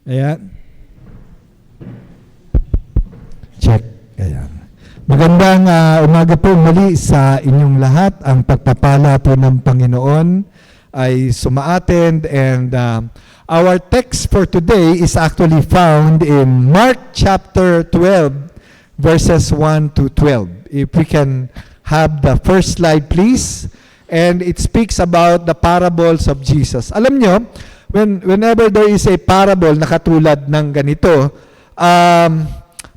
Ayan. Check. Ayan. Magandang umaga po muli sa inyong lahat. Ang pagpapala po ng Panginoon ay sumaattend and our text for today is actually found in Mark chapter 12 verses 1 to 12. If we can have the first slide please. And it speaks about the parables of Jesus. Alam nyo, whenever there is a parable na katulad ng ganito,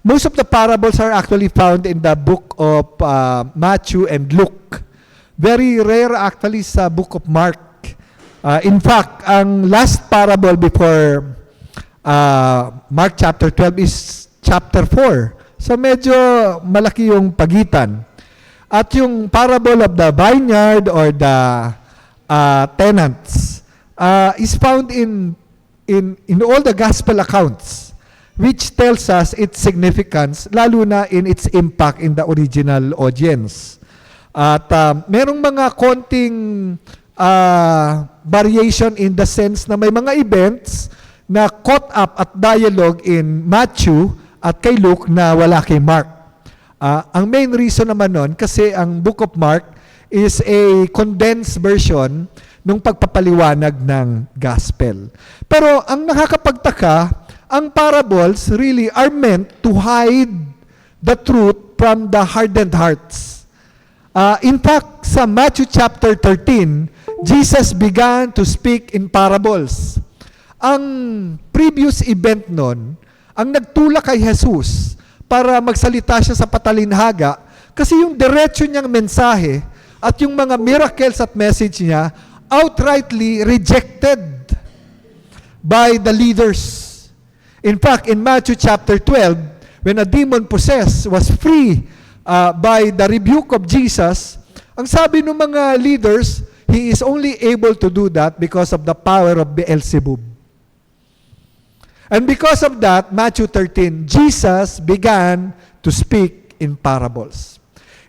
most of the parables are actually found in the book of Matthew and Luke. Very rare actually sa book of Mark. In fact, ang last parable before Mark chapter 12 is chapter 4. So medyo malaki yung pagitan. At yung parable of the vineyard or the tenants is found in all the gospel accounts, which tells us its significance, lalo na in its impact in the original audience. At merong mga konting variation in the sense na may mga events na caught up at dialogue in Matthew at kay Luke na wala kay Mark. Ang main reason naman nun, kasi ang Book of Mark is a condensed version ng pagpapaliwanag ng gospel. Pero ang nakakapagtaka, ang parables really are meant to hide the truth from the hardened hearts. In fact, sa Matthew chapter 13, Jesus began to speak in parables. Ang previous event nun, ang nagtulak kay Jesus para magsalita siya sa patalinhaga kasi yung diretso niyang mensahe at yung mga miracles at message niya outrightly rejected by the leaders. In fact, in Matthew chapter 12, when a demon-possessed was free by the rebuke of Jesus, ang sabi ng mga leaders, he is only able to do that because of the power of Beelzebub. And because of that, Matthew 13, Jesus began to speak in parables.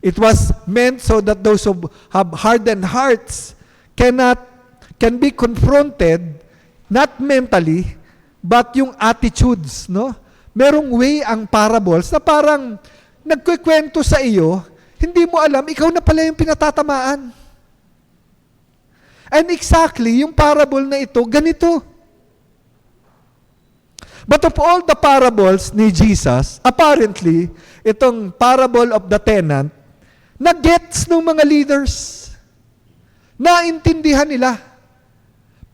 It was meant so that those who have hardened hearts can be confronted, not mentally, but yung attitudes, no? Merong way ang parables na parang nagkikwento sa iyo, hindi mo alam, ikaw na pala yung pinatatamaan. And exactly, yung parable na ito, ganito. But of all the parables ni Jesus, apparently, itong parable of the tenant, na-gets ng mga leaders. Naintindihan nila.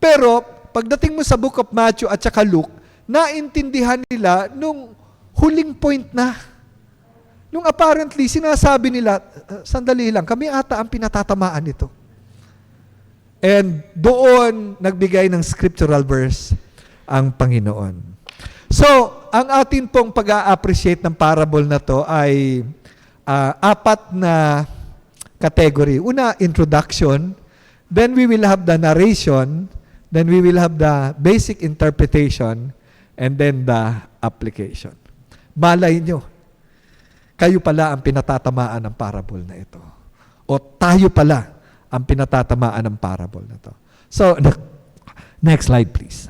Pero, pagdating mo sa book of Matthew at saka Luke, naintindihan nila nung huling point na. Nung apparently, sinasabi nila, sandali lang, kami ata ang pinatatamaan nito. And doon, nagbigay ng scriptural verse ang Panginoon. So, ang atin pong pag-a-appreciate ng parable na to ay apat na category. Una, introduction. Then we will have the narration. Then we will have the basic interpretation. And then the application. Malay nyo, kayo pala ang pinatatamaan ng parable na ito. O tayo pala ang pinatatamaan ng parable na to. So, next slide please.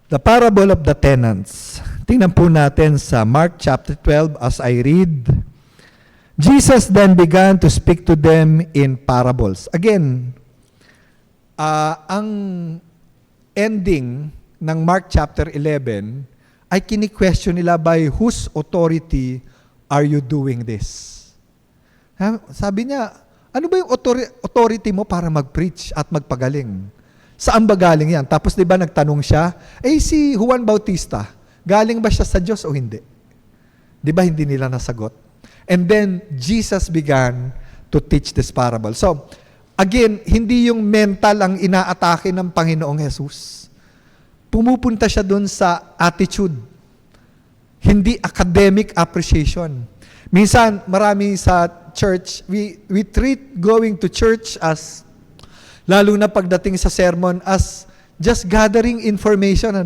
The parable of the tenants. Tingnan po natin sa Mark chapter 12 as I read. Jesus then began to speak to them in parables. Again, ang ending ng Mark chapter 11 ay kini-question nila, by whose authority are you doing this? Sabi niya, ano ba yung authority mo para mag-preach at magpagaling? Saan ba galing yan? Tapos di ba nagtanong siya, si Juan Bautista, galing ba siya sa Diyos o hindi? Di ba hindi nila nasagot? And then, Jesus began to teach this parable. So, again, hindi yung mental ang inaatake ng Panginoong Jesus. Pumupunta siya dun sa attitude. Hindi academic appreciation. Minsan, marami sa church, we treat going to church as lalo na pagdating sa sermon as just gathering information,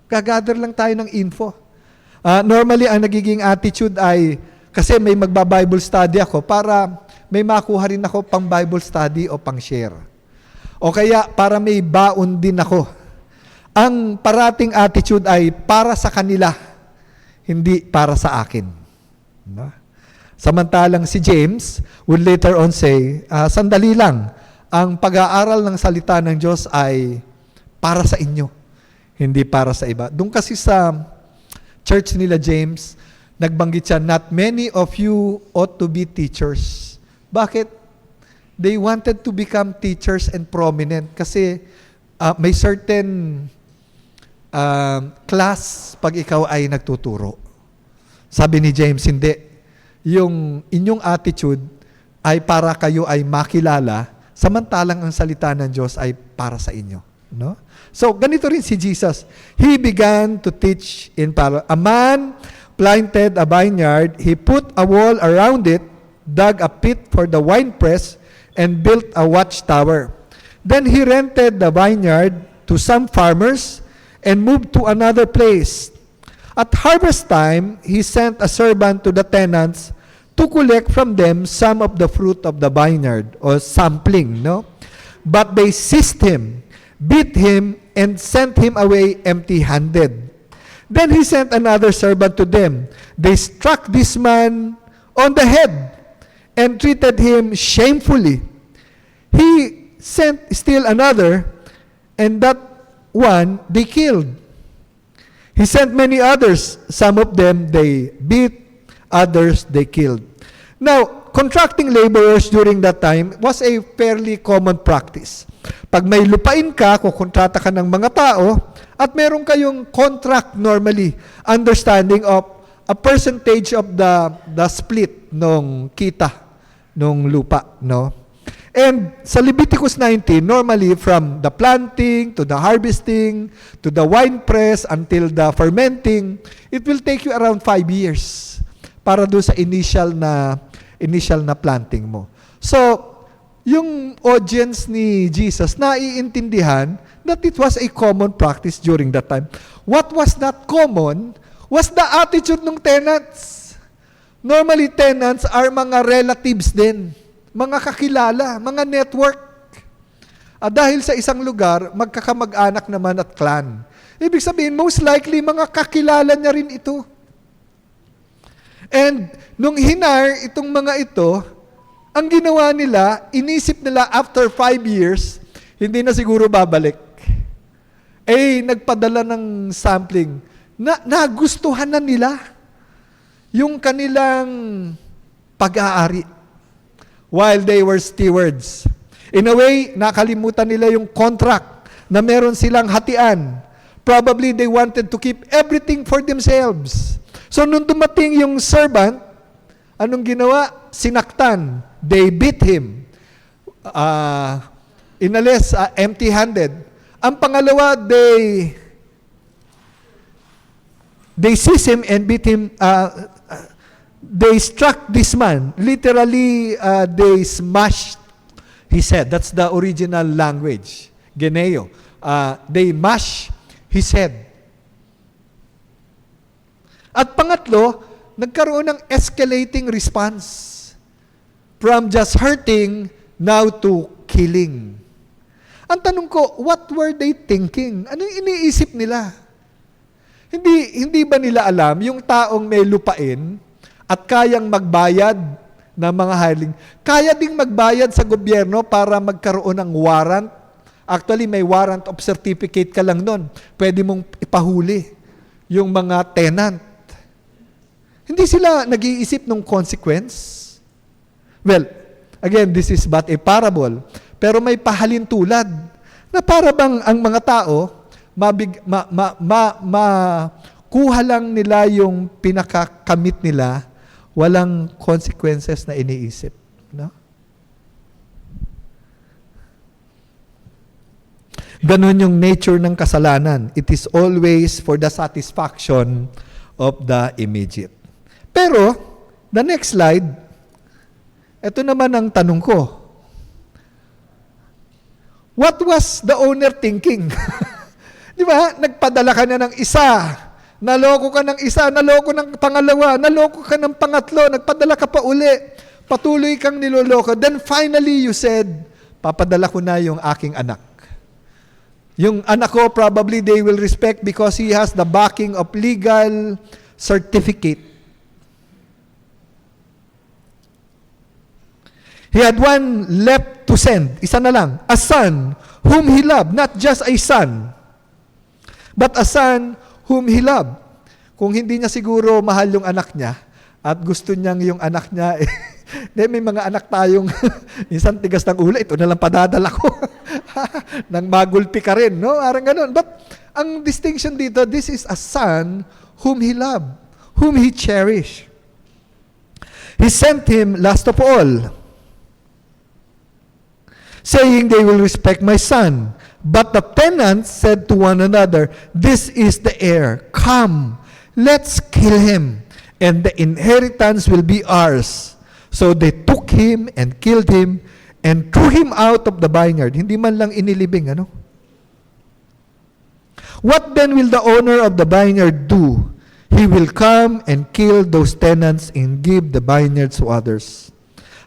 Gagather lang tayo ng info. Normally, ang nagiging attitude ay, kasi may magba-Bible study ako, para may makuha rin ako pang Bible study o pang share. O kaya, para may baon din ako. Ang parating attitude ay para sa kanila, hindi para sa akin. No? Samantalang si James would later on say, sandali lang, ang pag-aaral ng salita ng Diyos ay para sa inyo, hindi para sa iba. Doon kasi sa church nila James, nagbanggit siya, not many of you ought to be teachers. Bakit? They wanted to become teachers and prominent kasi may certain class pag ikaw ay nagtuturo. Sabi ni James, hindi. Yung inyong attitude ay para kayo ay makilala, samantalang ang salita ng Diyos ay para sa inyo. No? So, ganito rin si Jesus. He began to teach in parable. A man planted a vineyard, he put a wall around it, dug a pit for the winepress, and built a watchtower. Then he rented the vineyard to some farmers and moved to another place. At harvest time, he sent a servant to the tenants to collect from them some of the fruit of the vineyard, or sampling, no? But they seized him, beat him, and sent him away empty-handed. Then he sent another servant to them. They struck this man on the head and treated him shamefully. He sent still another, and that one they killed. He sent many others. Some of them they beat, others they killed. Now, contracting laborers during that time was a fairly common practice. Pag may lupain ka, kukontrata ka ng mga tao, at meron kayong contract normally, understanding of a percentage of the split nung kita, nung lupa, no? And sa Leviticus 19, normally from the planting to the harvesting to the wine press until the fermenting, it will take you around 5 years para doon sa initial na planting mo. So, yung audience ni Jesus naiintindihan that it was a common practice during that time. What was not common was the attitude ng tenants. Normally, tenants are mga relatives din, mga kakilala, mga network. Dahil sa isang lugar, magkakamag-anak naman at clan. Ibig sabihin, most likely, mga kakilala niya rin ito. And nung hinar itong mga ito, ang ginawa nila, inisip nila after 5 years, hindi na siguro babalik. Nagpadala ng sampling. Nagustuhan na nila yung kanilang pag-aari while they were stewards. In a way, nakalimutan nila yung contract na meron silang hatian. Probably they wanted to keep everything for themselves. So nung dumating yung servant, anong ginawa? Sinaktan. They beat him. Inalis, empty-handed. Ang pangalawa, they seized him and beat him. They struck this man. Literally, they smashed his head. That's the original language. Geneo. They mashed his head. At pangatlo, nagkaroon ng escalating response. From just hurting, now to killing. Ang tanong ko, what were they thinking? Ano yung iniisip nila? Hindi ba nila alam, yung taong may lupain at kayang magbayad ng mga hireling, kaya ding magbayad sa gobyerno para magkaroon ng warrant? Actually, may warrant of certificate ka lang nun. Pwede mong ipahuli yung mga tenant. Hindi sila nag-iisip ng consequence. Well, again, this is but a parable. Pero may pahalintulad na para bang ang mga tao makuha lang nila yung pinakakamit nila, walang consequences na iniisip. No? Ganon yung nature ng kasalanan. It is always for the satisfaction of the immediate. Pero, the next slide, ito naman ang tanong ko. What was the owner thinking? Di ba? Nagpadala ka na ng isa. Naloko ka ng isa, naloko ng pangalawa, naloko ka ng pangatlo, nagpadala ka pa uli. Patuloy kang niloloko. Then finally you said, papadala ko na yung aking anak. Yung anak ko, probably they will respect because he has the backing of legal certificate. He had one left to send. Isa na lang. A son whom he loved. Not just a son, but a son whom he loved. Kung hindi niya siguro mahal yung anak niya at gusto niyang yung anak niya, may mga anak tayong minsan tigas ng ulo, ito na lang padadala ko. Nang magulpi ka rin, no? Parang ganun. But ang distinction dito, this is a son whom he loved, whom he cherished. He sent him last of all, saying, they will respect my son. But the tenants said to one another, this is the heir. Come, let's kill him, and the inheritance will be ours. So they took him and killed him and threw him out of the vineyard. Hindi man lang inilibing, ano? What then will the owner of the vineyard do? He will come and kill those tenants and give the vineyards to others.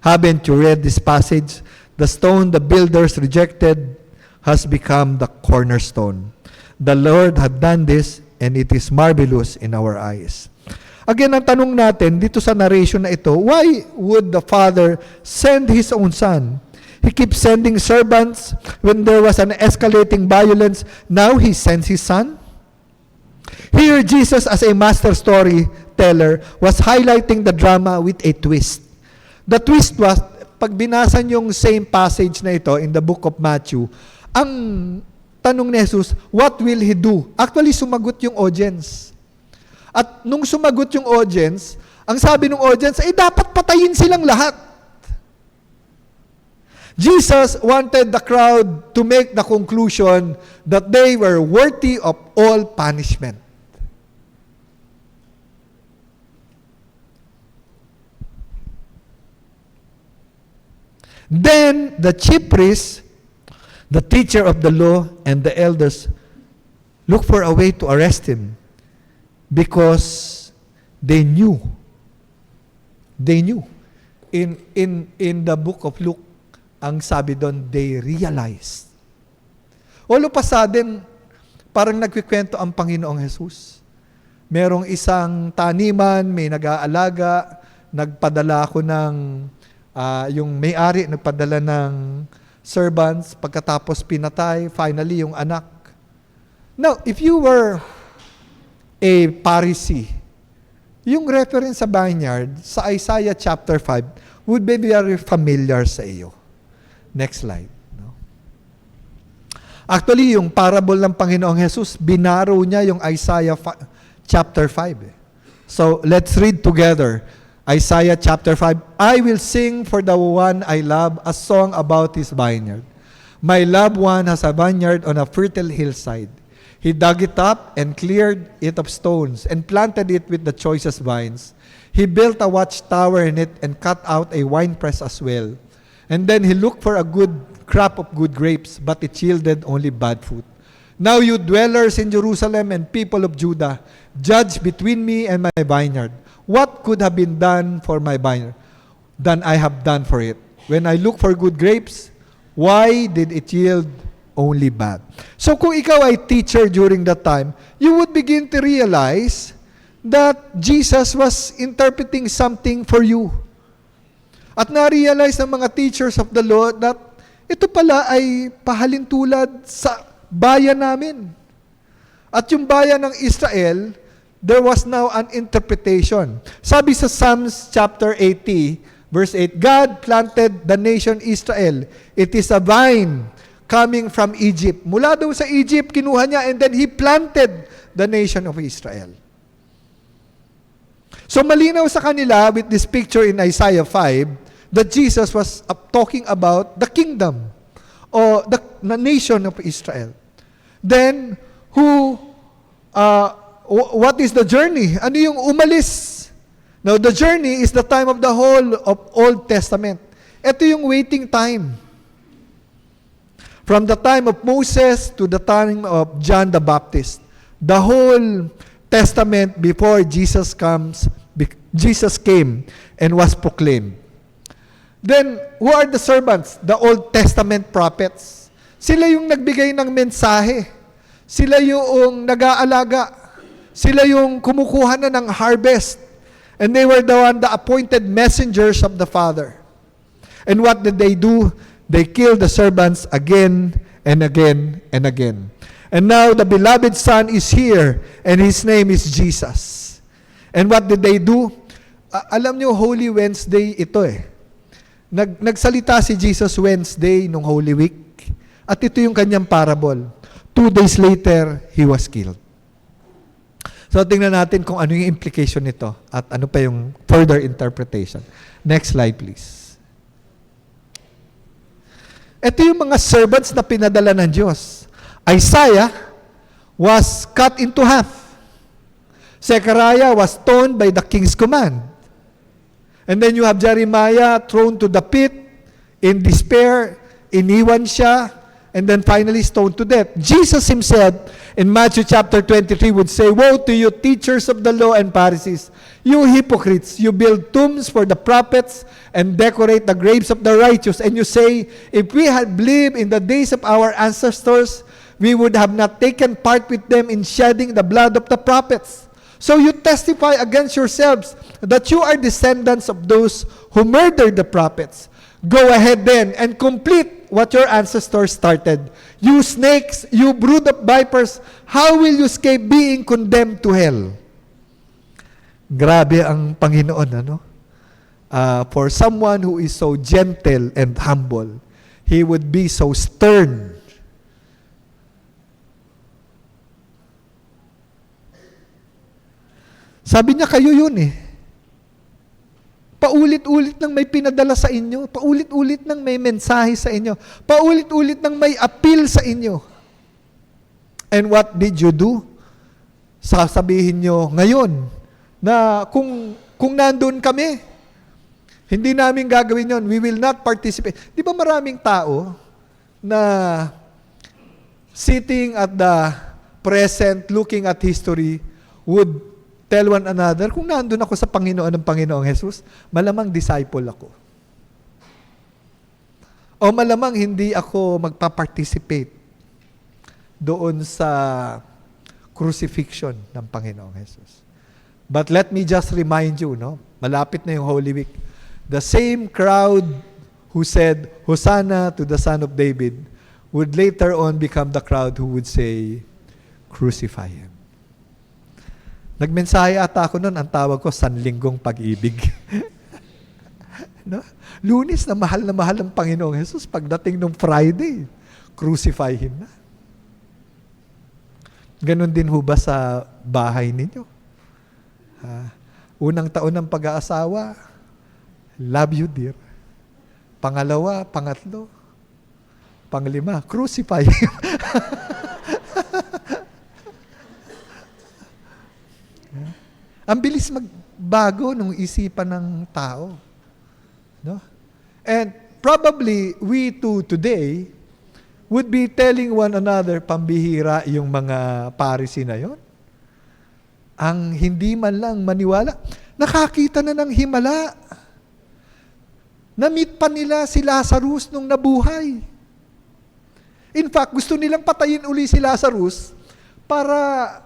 Haven't you read this passage? The stone the builders rejected has become the cornerstone. The Lord had done this, and it is marvelous in our eyes. Again, ang tanong natin dito sa narration na ito, why would the Father send His own Son? He keeps sending servants when there was an escalating violence. Now He sends His Son? Here, Jesus as a master storyteller was highlighting the drama with a twist. The twist was, pag binasa yung same passage na ito in the book of Matthew, ang tanong ni Jesus, what will He do? Actually, sumagot yung audience. At nung sumagot yung audience, ang sabi ng audience, ay dapat patayin silang lahat. Jesus wanted the crowd to make the conclusion that they were worthy of all punishment. Then the chief priests, the teacher of the law, and the elders look for a way to arrest him because they knew. In the book of Luke, ang sabi doon, they realized. All of a sudden, parang nagkikwento ang Panginoong Jesus. Merong isang taniman, may nag-aalaga, nagpadala ako ng, yung may-ari, nagpadala ng servants, pagkatapos pinatay, finally yung anak. Now, if you were a Pharisee, yung reference sa vineyard, sa Isaiah chapter 5, would be very familiar sa iyo. Next slide. No? Actually, yung parable ng Panginoong Jesus, binaro niya yung Isaiah chapter 5. So, let's read together. Isaiah chapter 5, I will sing for the one I love a song about his vineyard. My loved one has a vineyard on a fertile hillside. He dug it up and cleared it of stones and planted it with the choicest vines. He built a watchtower in it and cut out a winepress as well. And then he looked for a good crop of good grapes, but it yielded only bad fruit. Now you dwellers in Jerusalem and people of Judah, judge between me and my vineyard. What could have been done for my vineyard than I have done for it? When I look for good grapes, why did it yield only bad? So kung ikaw ay teacher during that time, you would begin to realize that Jesus was interpreting something for you. At na-realize ng mga teachers of the law that ito pala ay pahalintulad sa bayan namin. At yung bayan ng Israel, there was now an interpretation. Sabi sa Psalms chapter 80, verse 8, God planted the nation Israel. It is a vine coming from Egypt. Mula daw sa Egypt, kinuha niya, and then He planted the nation of Israel. So malinaw sa kanila with this picture in Isaiah 5 that Jesus was talking about the kingdom or the nation of Israel. Then, what is the journey? Ano yung umalis? Now, the journey is the time of the whole of Old Testament. Ito yung waiting time. From the time of Moses to the time of John the Baptist. The whole Testament before Jesus came and was proclaimed. Then, who are the servants? The Old Testament prophets. Sila yung nagbigay ng mensahe. Sila yung nag-aalaga. Sila yung kumukuha na ng harvest. And they were the appointed messengers of the Father. And what did they do? They killed the servants again and again and again. And now the beloved Son is here, and His name is Jesus. And what did they do? Alam nyo, Holy Wednesday ito eh. Nagsalita si Jesus Wednesday nung Holy Week. At ito yung kanyang parable. 2 days later, He was killed. So tingnan natin kung ano yung implication nito at ano pa yung further interpretation. Next slide, please. Ito yung mga servants na pinadala ng Diyos. Isaiah was cut into half. Zechariah was stoned by the king's command. And then you have Jeremiah thrown to the pit in despair, iniwan siya, and then finally stoned to death. Jesus Himself in Matthew chapter 23 would say, "Woe to you, teachers of the law and Pharisees, you hypocrites! You build tombs for the prophets and decorate the graves of the righteous. And you say, if we had lived in the days of our ancestors, we would have not taken part with them in shedding the blood of the prophets. So you testify against yourselves that you are descendants of those who murdered the prophets. Go ahead then and complete what your ancestors started. You snakes, you brood of vipers, how will you escape being condemned to hell?" Grabe ang Panginoon, ano? For someone who is so gentle and humble, He would be so stern. Sabi niya, kayo yun eh. Paulit-ulit nang may pinadala sa inyo. Paulit-ulit nang may mensahe sa inyo. Paulit-ulit nang may appeal sa inyo. And what did you do? Sasabihin nyo ngayon na kung nandun kami, hindi namin gagawin yon. We will not participate. Di ba maraming tao na sitting at the present, looking at history, would tell one another, kung nandun ako sa Panginoon ng Panginoong Jesus, malamang disciple ako. O malamang hindi ako magpa-participate doon sa crucifixion ng Panginoong Jesus. But let me just remind you, no? Malapit na yung Holy Week. The same crowd who said, Hosanna to the Son of David, would later on become the crowd who would say, crucify Him. Nagmensahe ata ako noon, ang tawag ko, Sanlinggong Pag-ibig. No? Lunes na mahal ang Panginoong Jesus, pagdating ng Friday, crucify Him na. Ganon din ho ba sa bahay ninyo? Unang taon ng pag-aasawa, love you dear. Pangalawa, pangatlo, panglima, crucify Him. Ang bilis magbago ng isipan ng tao. No? And probably, we too today would be telling one another, pambihira yung mga Pharisee na yon. Ang hindi man lang maniwala, nakakita na ng himala. Na-meet pa nila si Lazarus nung nabuhay. In fact, gusto nilang patayin uli si Lazarus para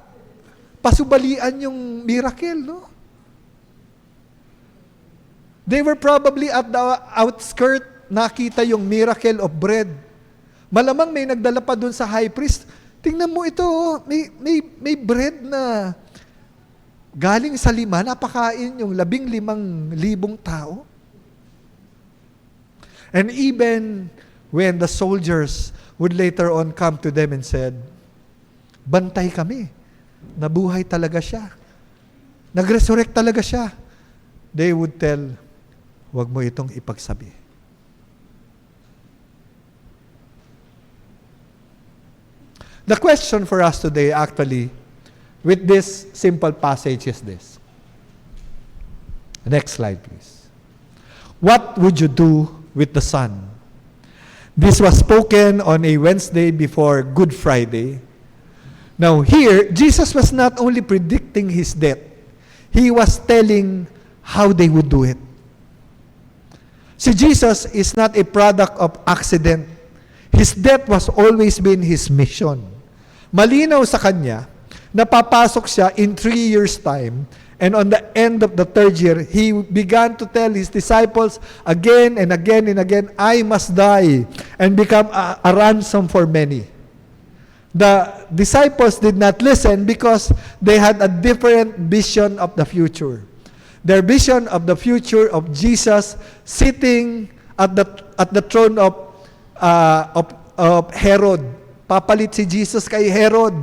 pasubalian yung miracle, no? They were probably at the outskirt, nakita yung miracle of bread. Malamang may nagdala pa dun sa high priest. Tingnan mo ito, may bread na galing sa lima, napakain yung 15,000 tao. And even when the soldiers would later on come to them and said, bantay kami. Nabuhay talaga siya. Nag-resurrect talaga siya. They would tell, huwag mo itong ipagsabi. The question for us today actually, with this simple passage is this. Next slide, please. What would you do with the Son? This was spoken on a Wednesday before Good Friday. Now here, Jesus was not only predicting his death, he was telling how they would do it. Si Jesus is not a product of accident. His death was always been his mission. Malinaw sa kanya, napapasok siya in 3 years' time, and on the end of the 3rd year, he began to tell his disciples again and again and again, I must die and become a ransom for many. The disciples did not listen because they had a different vision of the future. Their vision of the future of Jesus sitting at the throne of Herod. Papalit si Jesus kay Herod.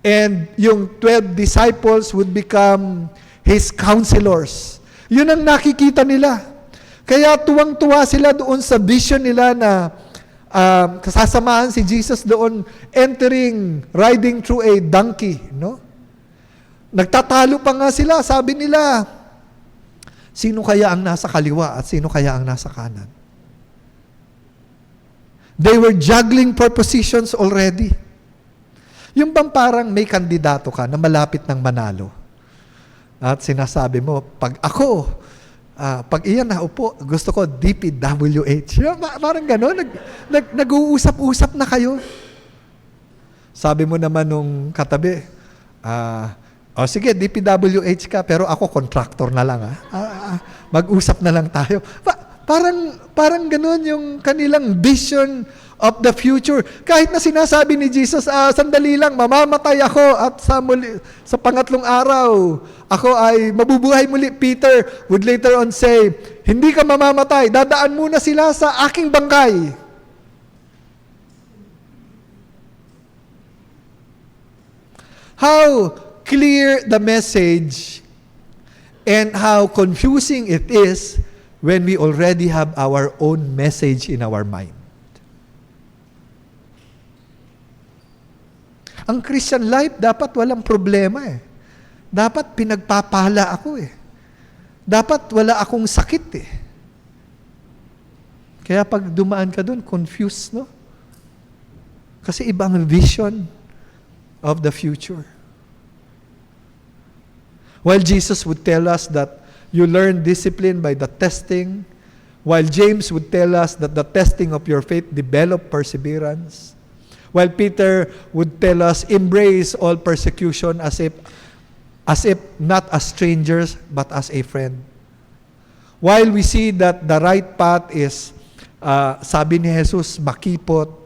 And yung 12 disciples would become his counselors. Yun ang nakikita nila. Kaya tuwang-tuwa sila doon sa vision nila na kasasamahan si Jesus doon riding through a donkey, no? Nagtatalo pa nga sila, sabi nila, sino kaya ang nasa kaliwa at sino kaya ang nasa kanan? They were juggling for positions already. Yung bang parang may kandidato ka na malapit ng manalo. At sinasabi mo, pag iyan na upo, gusto ko DPWH. Parang gano'n, nag-uusap-usap na kayo. Sabi mo naman nung katabi, sige, DPWH ka, pero ako contractor na lang. Mag-usap na lang tayo. Parang gano'n yung kanilang vision of the future. Kahit na sinasabi ni Jesus, sandali lang, mamamatay ako at sa pangatlong araw, ako ay mabubuhay muli. Peter would later on say, hindi ka mamamatay, dadaan muna sila sa aking bangkay. How clear the message and how confusing it is when we already have our own message in our mind. Ang Christian life, dapat walang problema eh. Dapat pinagpapala ako eh. Dapat wala akong sakit eh. Kaya pag dumaan ka doon, confused, no? Kasi ibang vision of the future. While Jesus would tell us that you learn discipline by the testing, while James would tell us that the testing of your faith develop perseverance, while Peter would tell us, embrace all persecution as if not as strangers, but as a friend. While we see that the right path is, sabi ni Jesus, makipot,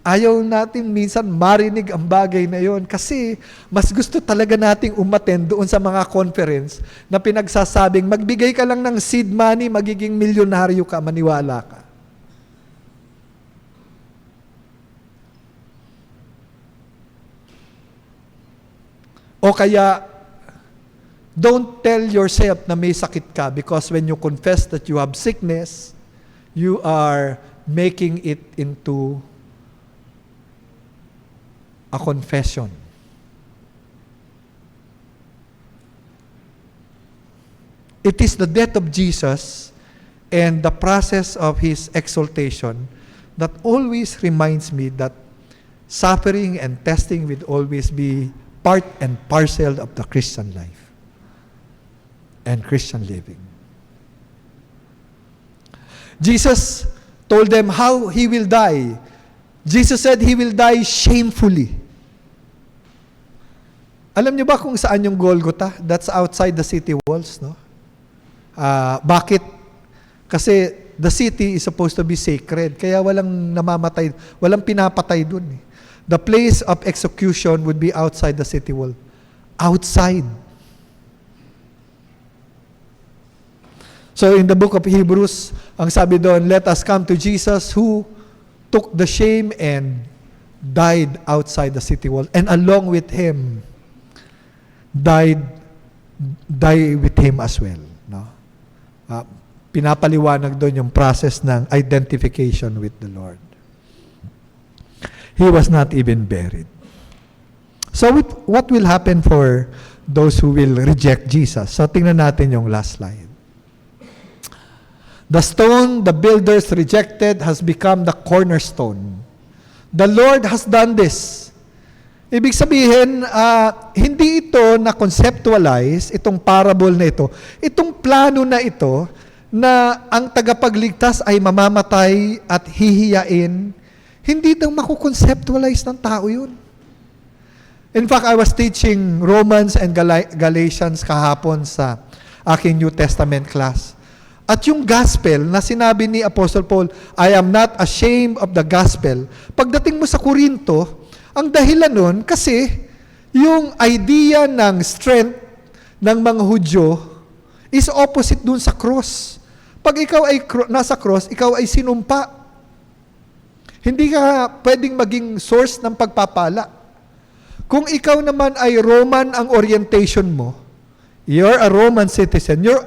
ayaw natin minsan marinig ang bagay na yon kasi mas gusto talaga nating umattend doon sa mga conference na pinagsasabing, magbigay ka lang ng seed money, magiging milyonaryo ka, maniwala ka. O kaya, don't tell yourself na may sakit ka because when you confess that you have sickness, you are making it into a confession. It is the death of Jesus and the process of His exaltation that always reminds me that suffering and testing will always be part and parcel of the Christian life and Christian living. Jesus told them how He will die. Jesus said He will die shamefully. Alam niyo ba kung saan yung Golgotha? That's outside the city walls, no? Bakit? Kasi the city is supposed to be sacred. Kaya walang namamatay, walang pinapatay dun eh. The place of execution would be outside the city wall. Outside. So in the book of Hebrews, ang sabi doon, let us come to Jesus who took the shame and died outside the city wall. And along with Him, die with Him as well. No? Pinapaliwanag doon yung process ng identification with the Lord. He was not even buried. So what will happen for those who will reject Jesus? So tingnan natin yung last slide. The stone the builders rejected has become the cornerstone. The Lord has done this. Ibig sabihin, hindi ito na-conceptualize, itong parable na ito, itong plano na ito, na ang tagapagligtas ay mamamatay at hihiyain, hindi daw makukonceptualize ng tao yun. In fact, I was teaching Romans and Galatians kahapon sa aking New Testament class. At yung gospel na sinabi ni Apostle Paul, I am not ashamed of the gospel. Pagdating mo sa Korinto, ang dahilan nun kasi yung idea ng strength ng mga Hudyo is opposite dun sa cross. Pag ikaw ay nasa cross, ikaw ay sinumpa. Hindi ka pwedeng maging source ng pagpapala. Kung ikaw naman ay Roman ang orientation mo, you're a Roman citizen, your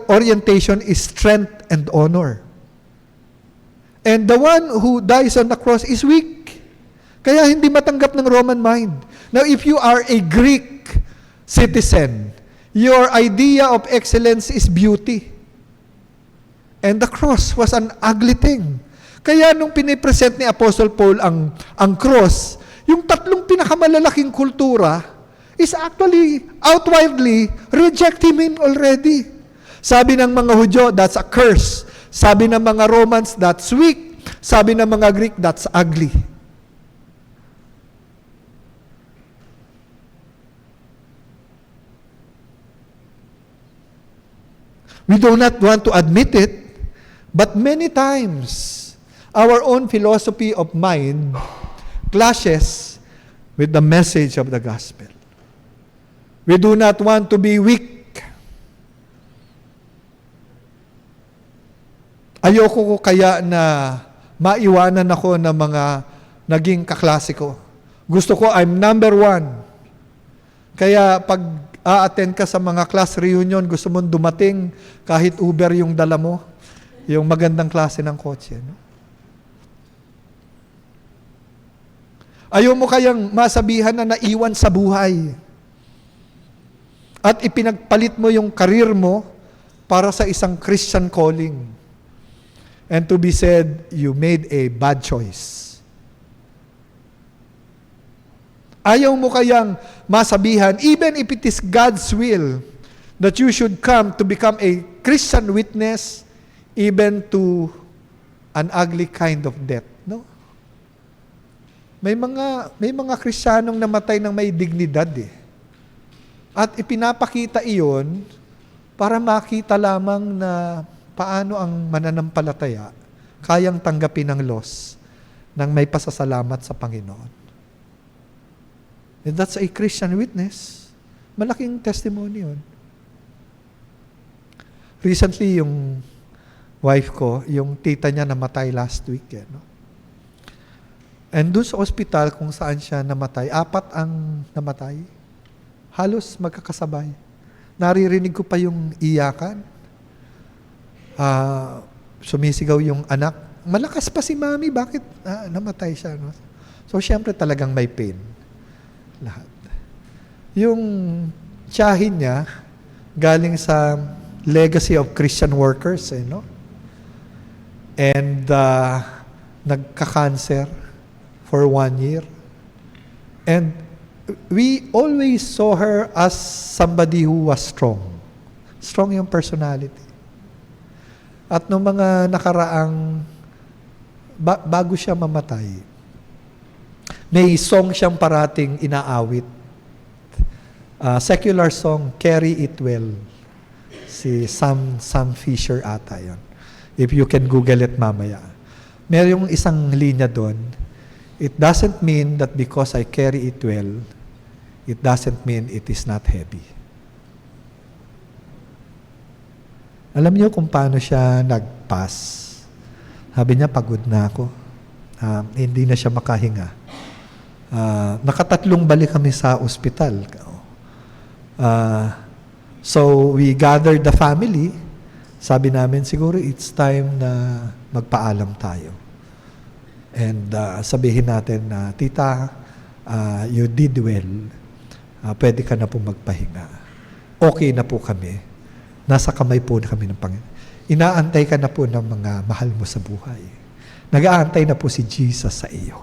orientation is strength and honor. And the one who dies on the cross is weak. Kaya hindi matanggap ng Roman mind. Now, if you are a Greek citizen, your idea of excellence is beauty. And the cross was an ugly thing. Kaya nung pinipresent ni Apostle Paul ang cross, yung tatlong pinakamalalaking kultura is actually outwardly rejecting him already. Sabi ng mga Hudyo, that's a curse. Sabi ng mga Romans, that's weak. Sabi ng mga Greek, that's ugly. We do not want to admit it, but many times, our own philosophy of mind clashes with the message of the gospel. We do not want to be weak. Ayoko ko kaya na maiwanan ako ng mga naging kaklase ko. Gusto ko, I'm number one. Kaya pag a-attend ka sa mga class reunion, gusto mong dumating kahit Uber yung dala mo, yung magandang klase ng kotse. No? Ayaw mo kayang masabihan na naiwan sa buhay. At ipinagpalit mo yung karir mo para sa isang Christian calling. And to be said, you made a bad choice. Ayaw mo kayang masabihan, even if it is God's will, that you should come to become a Christian witness even to an ugly kind of death. No? May mga Kristiyanong namatay ng may dignidad eh. At ipinapakita iyon para makita lamang na paano ang mananampalataya kayang tanggapin ang loss ng may pasasalamat sa Panginoon. And that's a Christian witness. Malaking testimony yun. Recently, yung wife ko, yung tita niya namatay last week. No? And doon sa ospital kung saan siya namatay, 4 ang namatay. Halos magkakasabay. Naririnig ko pa yung iyakan. Sumisigaw yung anak. Malakas pa si mami, bakit namatay siya? No? So, syempre talagang may pain. Lahat. Yung tiyahin niya, galing sa legacy of Christian workers. No? And nagka-cancer for 1 year. And we always saw her as somebody who was strong. Strong yung personality. At nung mga nakaraang, bago siya mamatay, may song siyang parating inaawit. Secular song, Carry It Well. Si Sam Fisher ata yun. If you can Google it mamaya. Meron yung isang linya doon. It doesn't mean that because I carry it well, it doesn't mean it is not heavy. Alam niyo kung paano siya nag-pass? Sabi niya, pagod na ako. Hindi na siya makahinga. Nakatatlong balik kami sa ospital. So we gathered the family. Sabi namin, siguro it's time na magpaalam tayo. And sabihin natin na, tita, you did well. Pwede ka na po magpahinga. Okay na po kami. Nasa kamay po na kami ng Panginoon. Inaantay ka na po ng mga mahal mo sa buhay. Nag-aantay na po si Jesus sa iyo.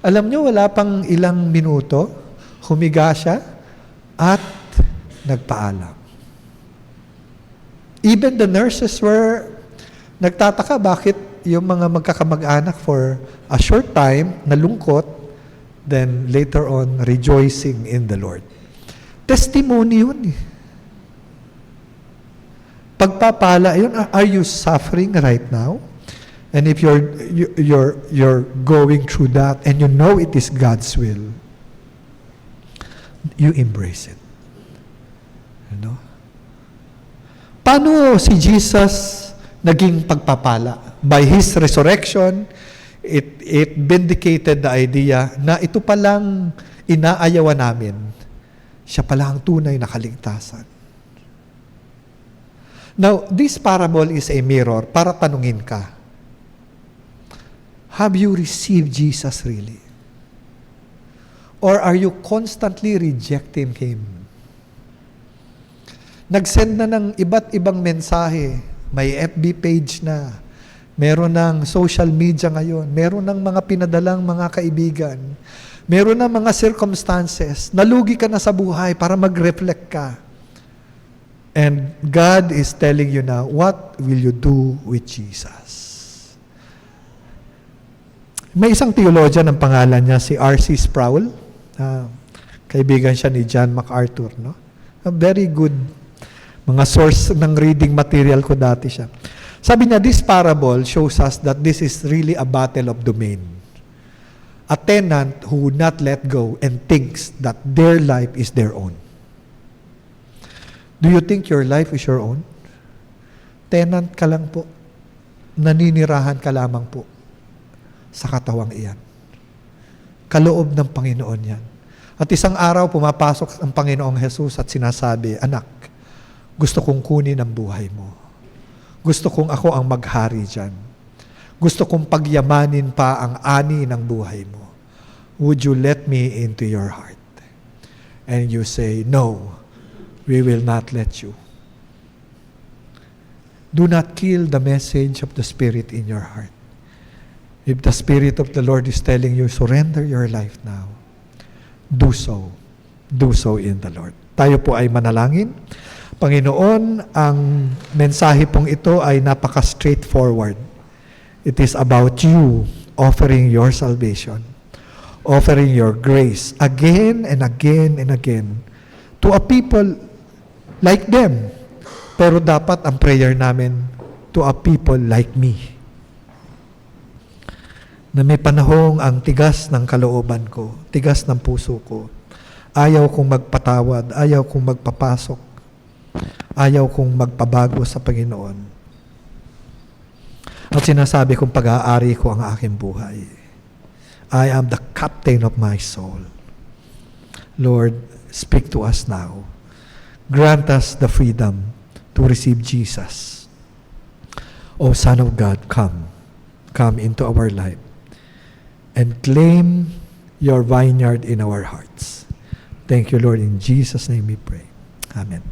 Alam nyo, wala pang ilang minuto, humiga siya at nagpaalam. Even the nurses were nagtataka bakit yung mga magkakamag-anak for a short time, nalungkot, then later on, rejoicing in the Lord. Testimony yun eh. Pagpapala yun, are you suffering right now? And if you're going through that and you know it is God's will, you embrace it. You know? Paano si Jesus naging pagpapala? By His resurrection, it vindicated the idea na ito palang inaayawan namin. Siya pala ang tunay na kaligtasan. Now, this parable is a mirror para tanungin ka. Have you received Jesus really? Or are you constantly rejecting Him? Nag-send na ng iba't ibang mensahe. May FB page na. Meron ng social media ngayon. Meron ng mga pinadalang mga kaibigan. Meron ng mga circumstances. Nalugi ka na sa buhay para mag-reflect ka. And God is telling you now, what will you do with Jesus? May isang theologian ng pangalan niya, si R.C. Sproul. Kaibigan siya ni John MacArthur. No? A very good mga source ng reading material ko dati siya. Sabi niya, this parable shows us that this is really a battle of domain. A tenant who would not let go and thinks that their life is their own. Do you think your life is your own? Tenant ka lang po. Naninirahan ka lamang po sa katawang iyan. Kaloob ng Panginoon yan. At isang araw, pumapasok ang Panginoong Jesus at sinasabi, anak, gusto kong kunin ang buhay mo. Gusto kong ako ang maghari dyan. Gusto kong pagyamanin pa ang ani ng buhay mo. Would you let me into your heart? And you say, no, we will not let you. Do not kill the message of the Spirit in your heart. If the Spirit of the Lord is telling you, surrender your life now, do so. Do so in the Lord. Tayo po ay manalangin. Panginoon, ang mensahe pong ito ay napaka-straightforward. It is about you offering your salvation, offering your grace again and again and again to a people like them. Pero dapat ang prayer namin to a people like me. Na may panahong ang tigas ng kalooban ko, tigas ng puso ko. Ayaw kong magpatawad, ayaw kong magpapasok, ayaw kong magpabago sa Panginoon. At sinasabi kong pag-aari ko ang aking buhay. I am the captain of my soul. Lord, speak to us now. Grant us the freedom to receive Jesus. O Son of God, come. Come into our life and claim your vineyard in our hearts. Thank you, Lord. In Jesus' name we pray. Amen.